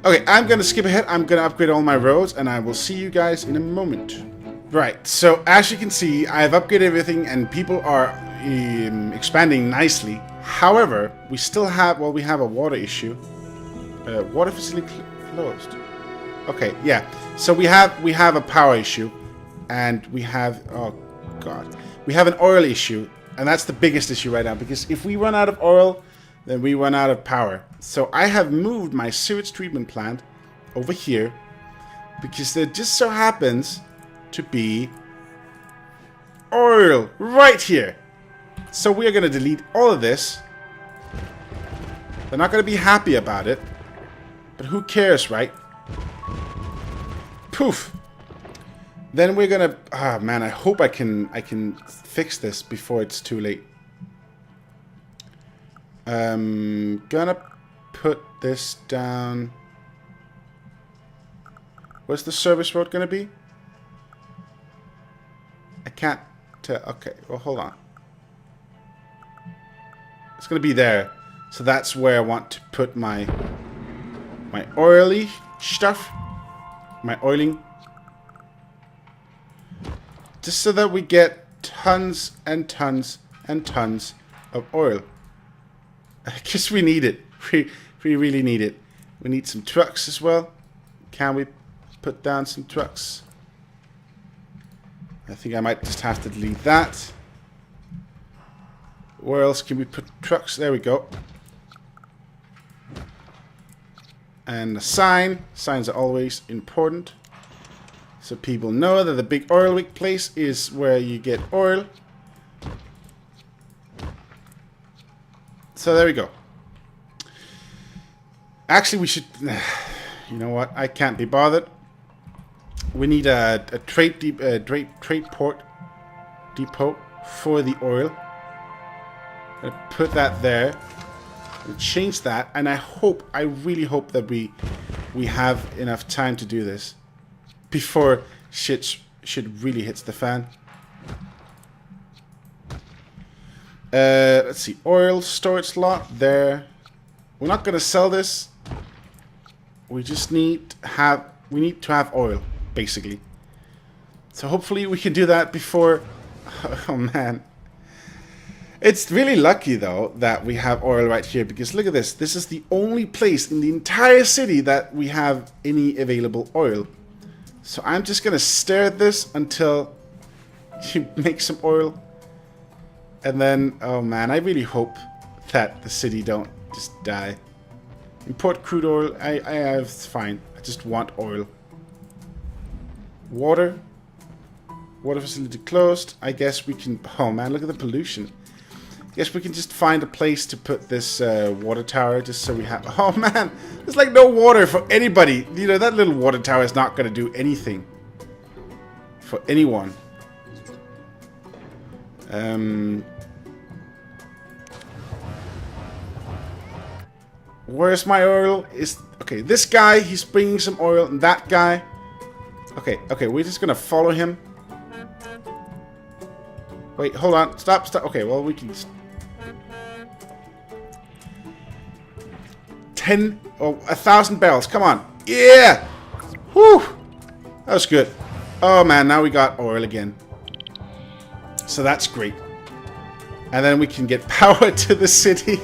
Okay, I'm gonna skip ahead. I'm gonna upgrade all my roads, and I will see you guys in a moment. Right. So as you can see, I've upgraded everything, and people are expanding nicely. However, we still have we have a water issue. Water facility closed. Okay, yeah. So we have a power issue, and we have we have an oil issue, and that's the biggest issue right now, because if we run out of oil, then we run out of power. So I have moved my sewage treatment plant over here because there just so happens to be oil right here. So we are going to delete all of this. They're not going to be happy about it, but who cares, right? Poof. Then we're gonna... ah, man, I hope I can fix this before it's too late. Gonna put this down... where's the service road gonna be? can't tell. Okay, well, hold on. It's going to be there. So that's where I want to put my oily stuff. My oiling. Just so that we get tons and tons and tons of oil. I guess we need it. We really need it. We need some trucks as well. Can we put down some trucks? I think I might just have to delete that. Where else can we put trucks? There we go. And a sign. Signs are always important. So people know that the big oil rig place is where you get oil. So there we go. Actually, we should... You know what? I can't be bothered. We need a trade port depot for the oil. I'm gonna put that there. We'll change that, and I really hope that we have enough time to do this before shit really hits the fan. Let's see, oil storage slot there. We're not gonna sell this. We just need to have oil, basically. So hopefully we can do that before. Oh man. It's really lucky, though, that we have oil right here, because look at this. This is the only place in the entire city that we have any available oil. So I'm just going to stare at this until you make some oil. And then, oh man, I really hope that the city don't just die. Import crude oil. It's fine. I just want oil. Water. Water facility closed. I guess we can... Oh man, look at the pollution. Guess we can just find a place to put this water tower, just so we have... Oh man, there's like no water for anybody. You know, that little water tower is not going to do anything for anyone. Where's my oil? Okay, this guy, he's bringing some oil, and that guy... Okay, we're just going to follow him. Wait, hold on. Stop. Okay, well, we can... 10 or 1,000 barrels. Come on. Yeah! Whew! That was good. Oh, man, now we got oil again. So that's great. And then we can get power to the city.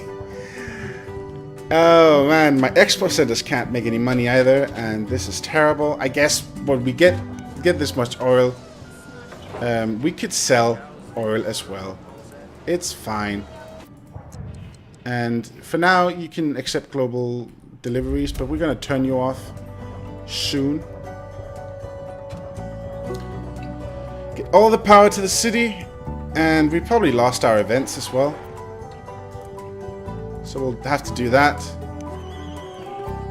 Oh, man, my expo centers can't make any money either, and this is terrible. I guess when we get this much oil, we could sell oil as well. It's fine. And for now, you can accept global deliveries, but we're going to turn you off soon. Get all the power to the city, and we probably lost our events as well. So we'll have to do that.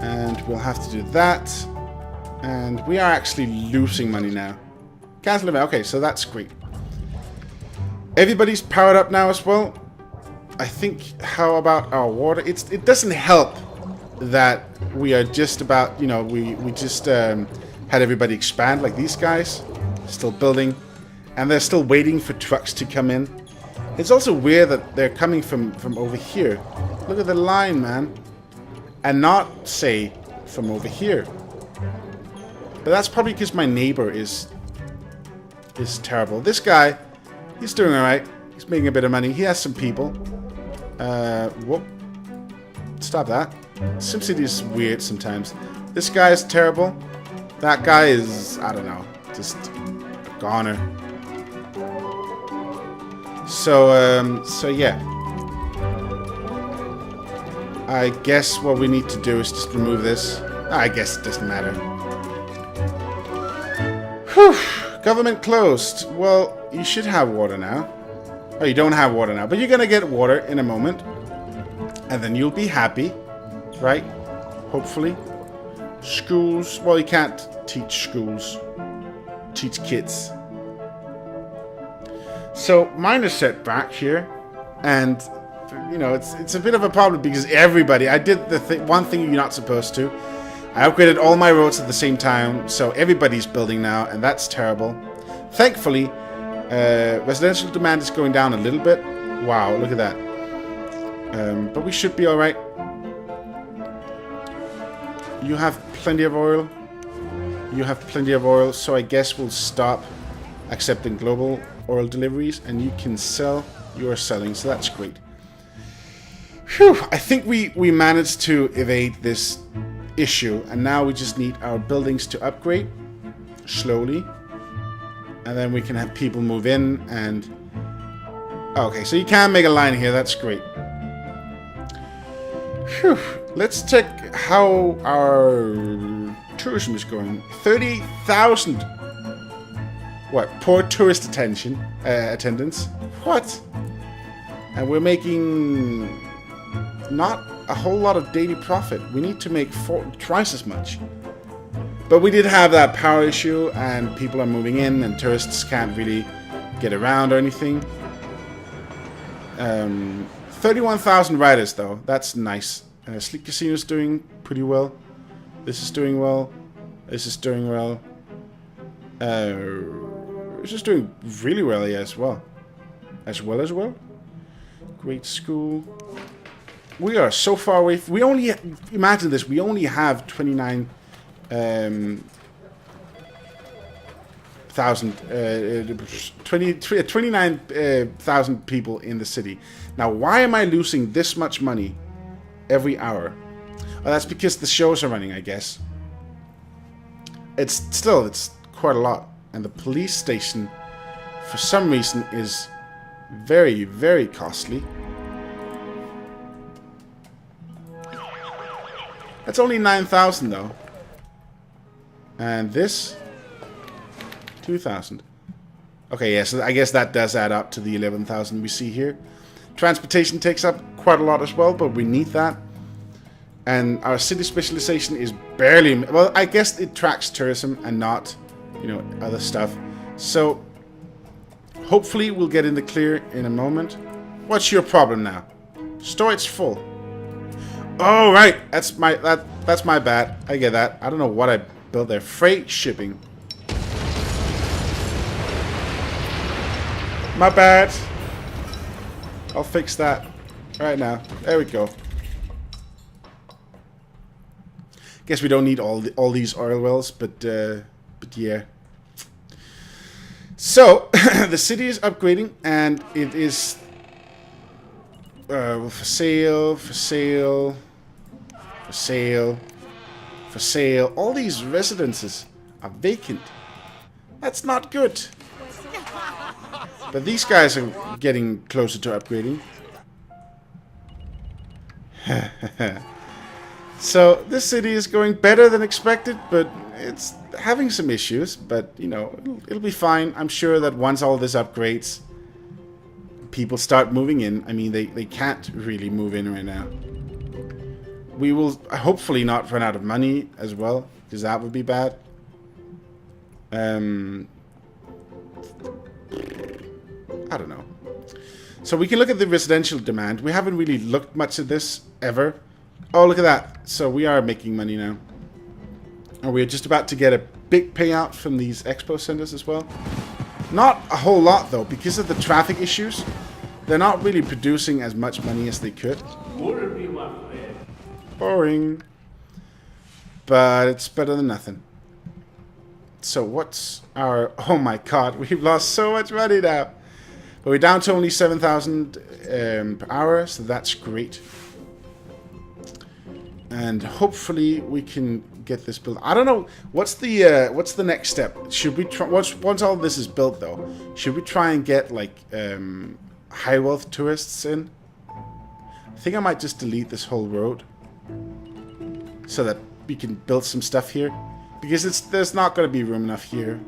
And we'll have to do that. And we are actually losing money now. Cancel event. Okay, so that's great. Everybody's powered up now as well. I think, how about our water? It doesn't help that we are just about, you know, we just had everybody expand, like these guys. Still building. And they're still waiting for trucks to come in. It's also weird that they're coming from over here. Look at the line, man. And not, say, from over here. But that's probably because my neighbor is terrible. This guy, he's doing alright. He's making a bit of money. He has some people. Whoop. Stop that. SimCity is weird sometimes. This guy is terrible. That guy is, I don't know, just a goner. So yeah. I guess what we need to do is just remove this. I guess it doesn't matter. Whew. Government closed. Well, you should have water now. Oh, you don't have water now, but you're gonna get water in a moment. And then you'll be happy. Right? Hopefully. Schools. Well, you can't teach schools. Teach kids. So, mine is set back here. And, you know, it's a bit of a problem because everybody... I did the one thing you're not supposed to. I upgraded all my roads at the same time. So, everybody's building now, and that's terrible. Thankfully, Residential demand is going down a little bit. Wow, look at that. But we should be alright. You have plenty of oil. You have plenty of oil, so I guess we'll stop accepting global oil deliveries, and you can sell your selling, so that's great. Phew, I think we managed to evade this issue, and now we just need our buildings to upgrade slowly, and then we can have people move in. And okay, so you can make a line here, that's great. Phew. Let's check how our tourism is going. 30,000. What? Poor tourist attendance. What? And we're making not a whole lot of daily profit. We need to make twice as much. But we did have that power issue, and people are moving in, and tourists can't really get around or anything. 31,000 riders though. That's nice. Sleek Casino's doing pretty well. This is doing well. This is doing well. This is doing really well, yeah, as well. As well. Great school. We are so far away. We only, imagine this, we only have 29,000 people in the city. Now, why am I losing this much money every hour? Well, that's because the shows are running, I guess. It's quite a lot. And the police station, for some reason, is very, very costly. That's only 9,000 though. And this 2,000. Okay, yeah, so I guess that does add up to the 11,000 we see here. Transportation takes up quite a lot as well, but we need that. And our city specialization is barely... Well, I guess it tracks tourism and not, you know, other stuff. So, hopefully we'll get in the clear in a moment. What's your problem now? Storage full. Oh, right. That's my bad. I get that. I don't know what I built there. Freight shipping. My bad. I'll fix that right now. There we go. Guess we don't need all these oil wells, but yeah. So the city is upgrading, and it is for sale. All these residences are vacant. That's not good. But these guys are getting closer to upgrading. So this city is going better than expected, but it's having some issues. But, you know, it'll be fine. I'm sure that once all this upgrades, people start moving in. I mean, they can't really move in right now. We will hopefully not run out of money as well, because that would be bad. I don't know. So we can look at the residential demand. We haven't really looked much at this ever. Oh, look at that. So we are making money now. And we're just about to get a big payout from these expo centers as well. Not a whole lot, though, because of the traffic issues. They're not really producing as much money as they could. Boring. But it's better than nothing. So what's our... Oh my god, we've lost so much money now. But we're down to only 7,000 per hour, so that's great. And hopefully we can get this built. I don't know, what's the next step? Should we try... Once all this is built, though, should we try and get, like, high wealth tourists in? I think I might just delete this whole road, so that we can build some stuff here. Because there's not going to be room enough here.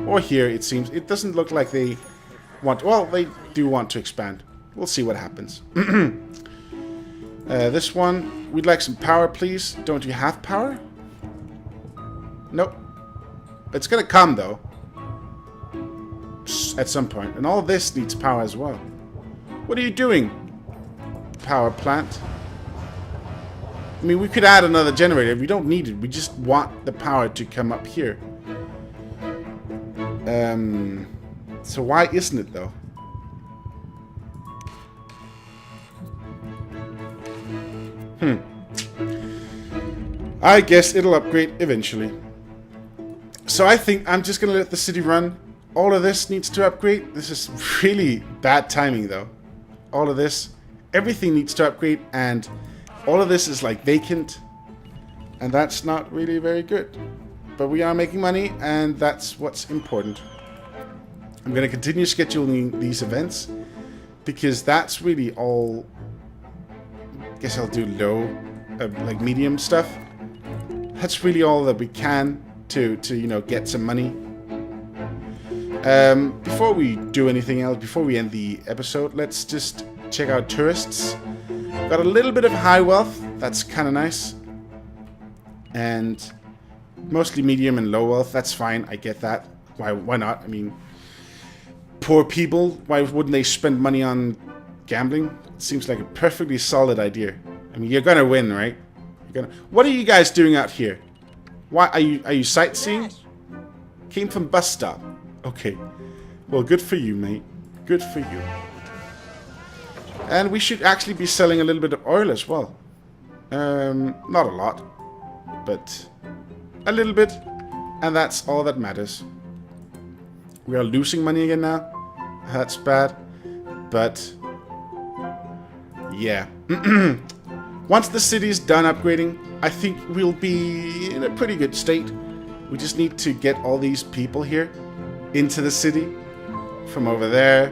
Or here, it seems. It doesn't look like they want... Well, they do want to expand. We'll see what happens. This one, we'd like some power, please. Don't you have power? Nope. It's going to come, though. At some point. And all this needs power as well. What are you doing? Power plant. I mean, we could add another generator. We don't need it. We just want the power to come up here. So why isn't it though? I guess it'll upgrade eventually. So I think I'm just gonna let the city run. All of this needs to upgrade. This is really bad timing though. All of this, everything needs to upgrade, and all of this is like vacant, and that's not really very good. But we are making money, and that's what's important. I'm gonna continue scheduling these events because that's really all. I guess I'll do low, like medium stuff. That's really all that we can to you know, get some money. Before we do anything else, before we end the episode, let's just check out tourists. Got a little bit of high wealth. That's kind of nice. And mostly medium and low wealth. That's fine. I get that. Why not? I mean, poor people, why wouldn't they spend money on gambling? It seems like a perfectly solid idea. I mean, you're gonna win, right? What are you guys doing out here? Why are you sightseeing? Came from bus stop. Okay. Well, good for you, mate. Good for you. And we should actually be selling a little bit of oil as well. Not a lot, but a little bit, and that's all that matters. We are losing money again now. That's bad, but yeah. Once the city is done upgrading, I think we'll be in a pretty good state. We just need to get all these people here into the city from over there,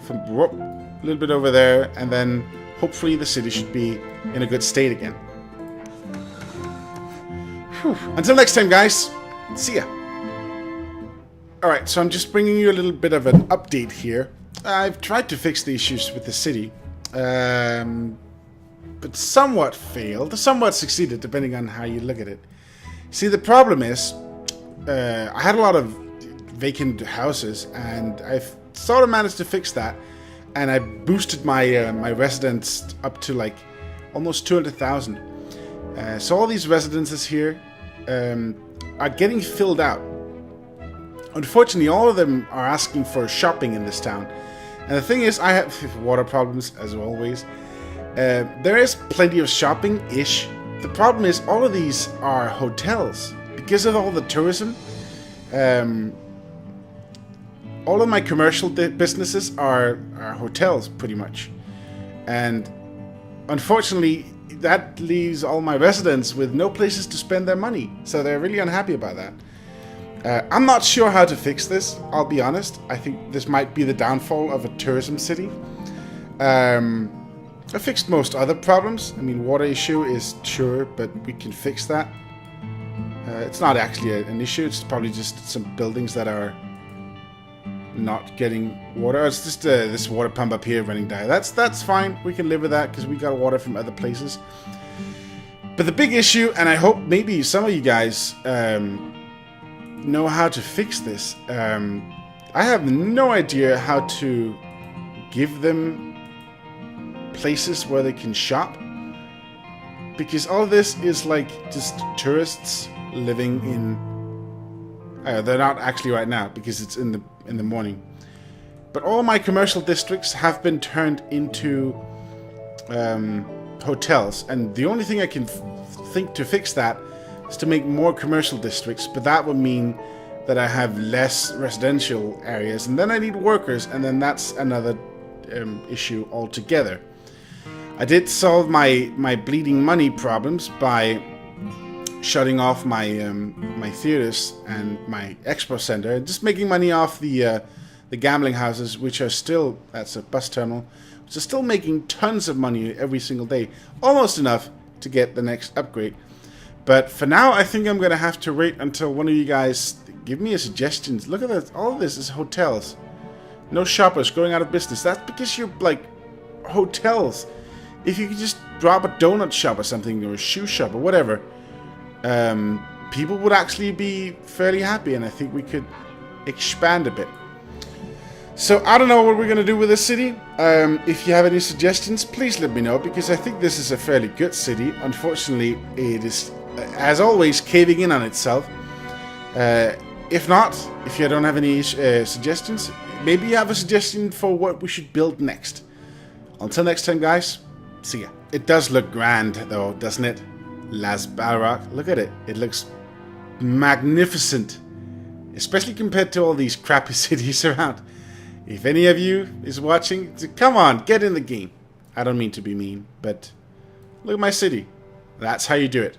from a little bit over there, and then hopefully the city should be in a good state again. Whew. Until next time, guys. See ya. Alright, so I'm just bringing you a little bit of an update here. I've tried to fix the issues with the city, but somewhat failed, somewhat succeeded, depending on how you look at it. See, the problem is, I had a lot of vacant houses, and I've sort of managed to fix that, and I boosted my my residents up to like almost 200,000. So all these residences here are getting filled out. Unfortunately, all of them are asking for shopping in this town. And the thing is, I have water problems, as always. There is plenty of shopping-ish. The problem is, all of these are hotels. Because of all the tourism, all of my commercial businesses are hotels, pretty much. And unfortunately, that leaves all my residents with no places to spend their money. So they're really unhappy about that. I'm not sure how to fix this, I'll be honest. I think this might be the downfall of a tourism city. I fixed most other problems. I mean, water issue is sure, but we can fix that. It's not actually an issue, it's probably just some buildings that are not getting water. It's just this water pump up here running dry. That's fine, we can live with that because we got water from other places. But the big issue, and I hope maybe some of you guys know how to fix this. I have no idea how to give them places where they can shop, because all this is like just tourists living in. They're not actually right now because it's in the morning. But all my commercial districts have been turned into hotels, and the only thing I can think to fix that is to make more commercial districts, but that would mean that I have less residential areas, and then I need workers, and then that's another issue altogether. I did solve my bleeding money problems by shutting off my my theaters and my expo center, and just making money off the gambling houses, which are still, that's a bus terminal, which are still making tons of money every single day, almost enough to get the next upgrade. But for now, I think I'm going to have to wait until one of you guys give me a suggestion. Look at that. All of this is hotels. No shoppers going out of business. That's because you're like hotels. If you could just drop a donut shop or something, or a shoe shop or whatever, people would actually be fairly happy, and I think we could expand a bit. So I don't know what we're going to do with this city. If you have any suggestions, please let me know, because I think this is a fairly good city. Unfortunately, it is, as always, caving in on itself. If not, if you don't have any suggestions, maybe you have a suggestion for what we should build next. Until next time, guys, see ya. It does look grand, though, doesn't it? Las Balrog. Look at it. It looks magnificent. Especially compared to all these crappy cities around. If any of you is watching, come on, get in the game. I don't mean to be mean, but look at my city. That's how you do it.